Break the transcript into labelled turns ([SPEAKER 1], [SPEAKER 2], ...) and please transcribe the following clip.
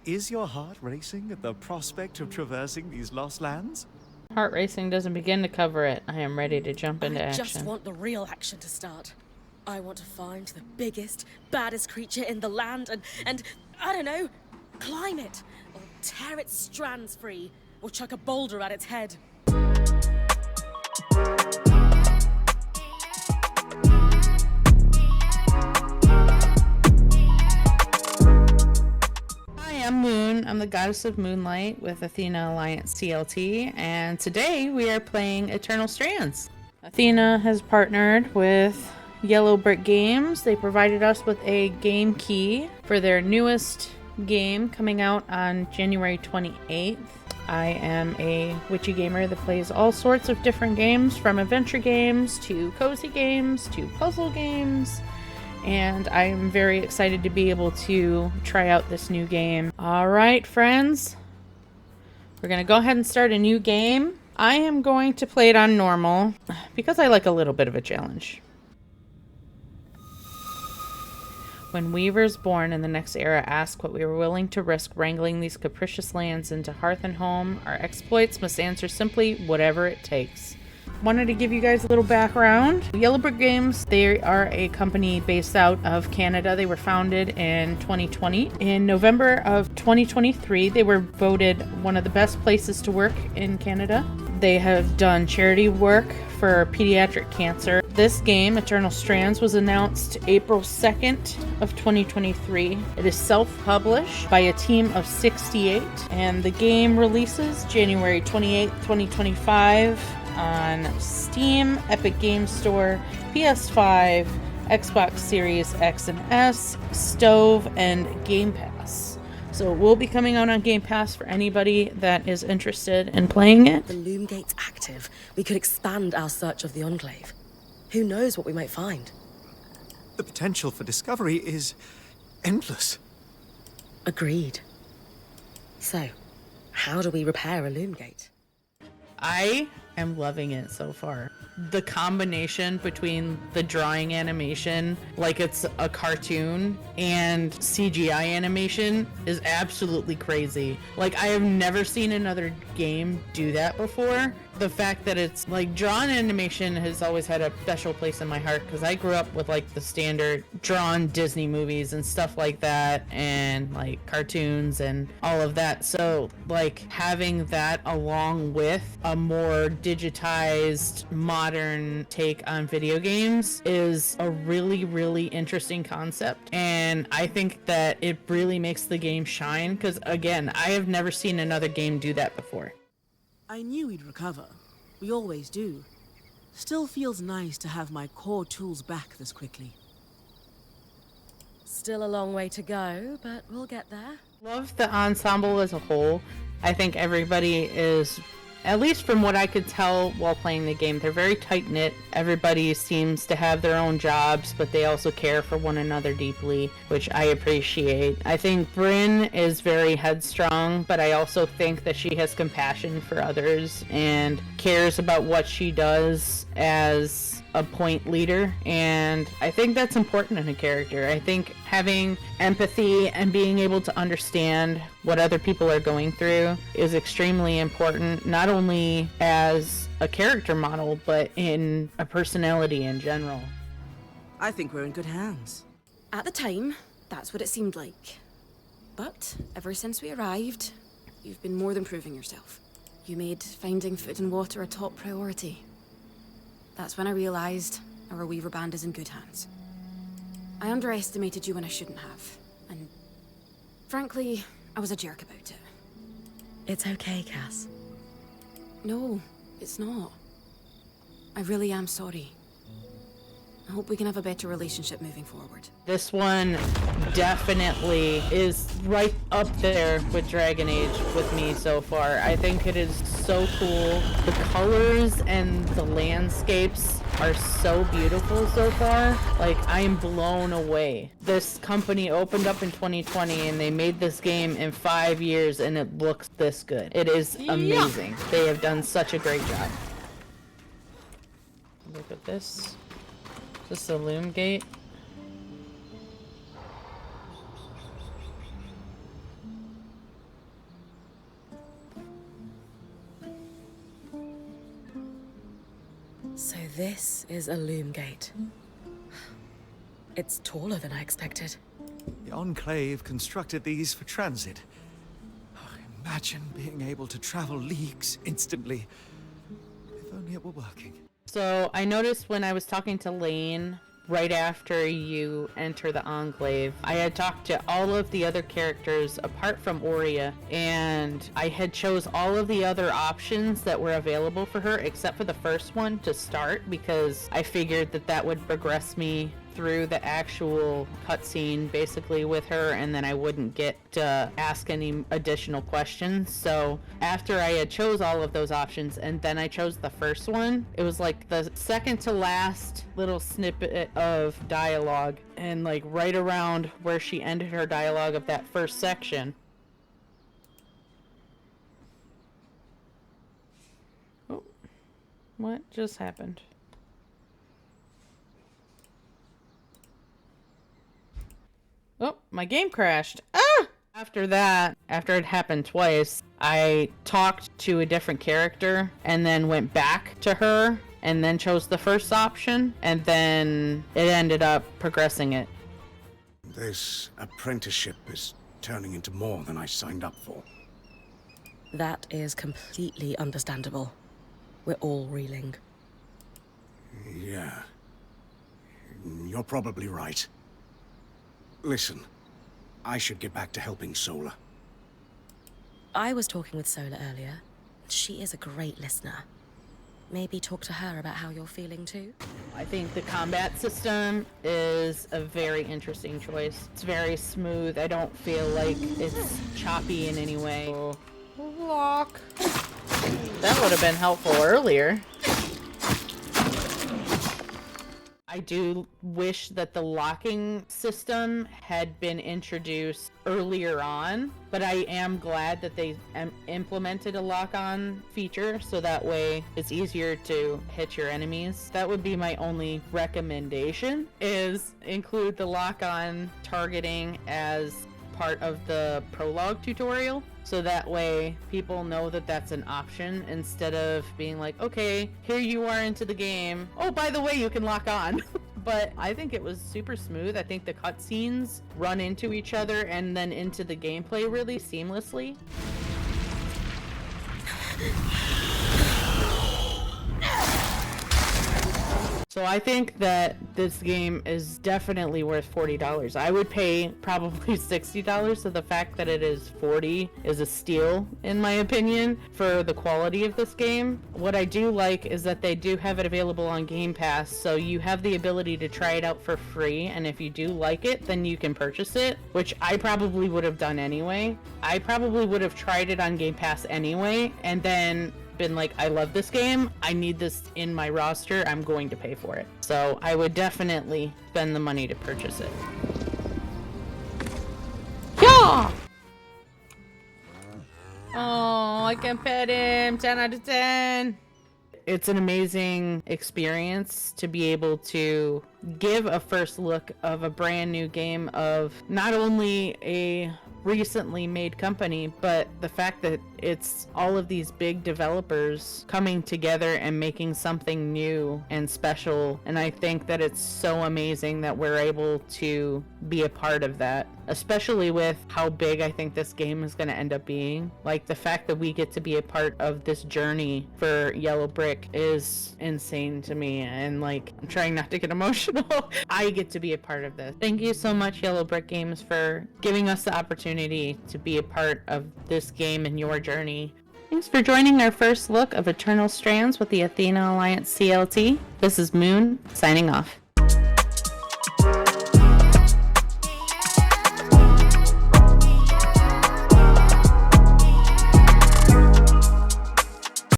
[SPEAKER 1] is your heart racing at the prospect of traversing these lost lands?
[SPEAKER 2] Heart racing doesn't begin to cover it. I am ready to jump into action.
[SPEAKER 3] I just want the real action to start. I want to find the biggest, baddest creature in the land and I don't know, climb it, or tear its strands free, or chuck a boulder at its head.
[SPEAKER 2] I'm Moon. I'm the goddess of Moonlight with Athena Alliance CLT, and today we are playing Eternal Strands. Athena has partnered with Yellow Brick Games. They provided us with a game key for their newest game coming out on January 28th. I am a witchy gamer that plays all sorts of different games, from adventure games to cozy games to puzzle games. And I am very excited to be able to try out this new game. Alright, friends. We're going to go ahead and start a new game. I am going to play it on normal because I like a little bit of a challenge. When weavers born in the next era ask what we are willing to risk wrangling these capricious lands into hearth and home, our exploits must answer simply whatever it takes. Wanted to give you guys a little background. Yellow Brick Games, they are a company based out of Canada. They were founded in 2020. In November of 2023, they were voted one of the best places to work in Canada. They have done charity work for pediatric cancer. This game, Eternal Strands, was announced April 2nd of 2023. It is self-published by a team of 68, and the game releases January 28th, 2025 on Steam, Epic Games Store, PS5, Xbox Series X and S, Stove, and Game Pass. So it will be coming out on Game Pass for anybody that is interested in playing it.
[SPEAKER 3] The loom gate's active. We could expand our search of the enclave. Who knows what we might find?
[SPEAKER 1] The potential for discovery is endless.
[SPEAKER 3] Agreed. So, how do we repair a loom gate?
[SPEAKER 2] I am loving it so far. The combination between the drawing animation, like it's a cartoon, and CGI animation is absolutely crazy. Like, I have never seen another game do that before. The fact that it's like drawn animation has always had a special place in my heart because I grew up with like the standard drawn Disney movies and stuff like that, and like cartoons and all of that. So like having that along with a more digitized modern take on video games is a really, really interesting concept. And I think that it really makes the game shine because, again, I have never seen another game do that before.
[SPEAKER 4] I knew we'd recover. We always do. Still feels nice to have my core tools back this quickly.
[SPEAKER 3] Still a long way to go, but we'll get there.
[SPEAKER 2] Love the ensemble as a whole. I think everybody is, at least from what I could tell while playing the game, they're very tight-knit. Everybody seems to have their own jobs, but they also care for one another deeply, which I appreciate. I think Brynn is very headstrong, but I also think that she has compassion for others and cares about what she does as a point leader, and I think that's important in a character. I think having empathy and being able to understand what other people are going through is extremely important, not only as a character model, but in a personality in general.
[SPEAKER 4] I think we're in good hands.
[SPEAKER 5] At the time, that's what it seemed like. But ever since we arrived, you've been more than proving yourself. You made finding food and water a top priority. That's when I realized our Weaver band is in good hands. I underestimated you when I shouldn't have. And frankly, I was a jerk about it.
[SPEAKER 3] It's okay, Cass.
[SPEAKER 5] No, it's not. I really am sorry. I hope we can have a better relationship moving forward.
[SPEAKER 2] This one definitely is right up there with Dragon Age with me so far. I think it is so cool. The colors and the landscapes are so beautiful so far. Like, I am blown away. This company opened up in 2020 and they made this game in 5 years and it looks this good. It is amazing. Yeah. They have done such a great job. Look at this. Is this the loom gate?
[SPEAKER 3] this is a loom gate. It's taller than I expected.
[SPEAKER 1] The Enclave constructed these for transit. Oh, imagine being able to travel leagues instantly. If only it were working.
[SPEAKER 2] So I noticed when I was talking to Lane right after you enter the Enclave, I had talked to all of the other characters apart from Aurea, and I had chose all of the other options that were available for her except for the first one to start, because I figured that that would progress me through the actual cutscene basically with her, and then I wouldn't get to ask any additional questions. So after I had chose all of those options and then I chose the first one, it was like the second to last little snippet of dialogue, and like right around where she ended her dialogue of that first section. Oh, what just happened? Oh, my game crashed. Ah! After that, after it happened twice, I talked to a different character and then went back to her and then chose the first option, and then it ended up progressing it.
[SPEAKER 6] This apprenticeship is turning into more than I signed up for.
[SPEAKER 3] That is completely understandable. We're all reeling.
[SPEAKER 6] Yeah. You're probably right. Listen, I should get back to helping Sola.
[SPEAKER 3] I was talking with Sola earlier. She is a great listener. Maybe talk to her about how you're feeling too.
[SPEAKER 2] I think the combat system is a very interesting choice. It's very smooth. I don't feel like it's choppy in any way. Lock. That would have been helpful earlier. I do wish that the locking system had been introduced earlier on, but I am glad that they implemented a lock-on feature, so that way it's easier to hit your enemies. That would be my only recommendation, is include the lock-on targeting as part of the prologue tutorial, so that way people know that that's an option, instead of being like, okay, here you are into the game, oh, by the way, you can lock on. But I think it was super smooth. I think the cutscenes run into each other and then into the gameplay really seamlessly. So I think that this game is definitely worth $40. I would pay probably $60, so the fact that it is $40 is a steal, in my opinion, for the quality of this game. What I do like is that they do have it available on Game Pass, so you have the ability to try it out for free, and if you do like it, then you can purchase it, which I probably would have done anyway. I probably would have tried it on Game Pass anyway, and then been like, I love this game, I need this in my roster, I'm going to pay for it. So I would definitely spend the money to purchase it. Yeah! Oh, I can pet him. 10 out of 10. It's an amazing experience to be able to give a first look of a brand new game of not only a recently made company, but the fact that it's all of these big developers coming together and making something new and special. And I think that it's so amazing that we're able to be a part of that, especially with how big I think this game is going to end up being. Like, the fact that we get to be a part of this journey for Yellow Brick is insane to me, and like, I'm trying not to get emotional. I get to be a part of this. Thank you so much, Yellow Brick Games, for giving us the opportunity to be a part of this game and your journey. Thanks for joining our first look of Eternal Strands with the Athena Alliance CLT. This is Moon, signing off.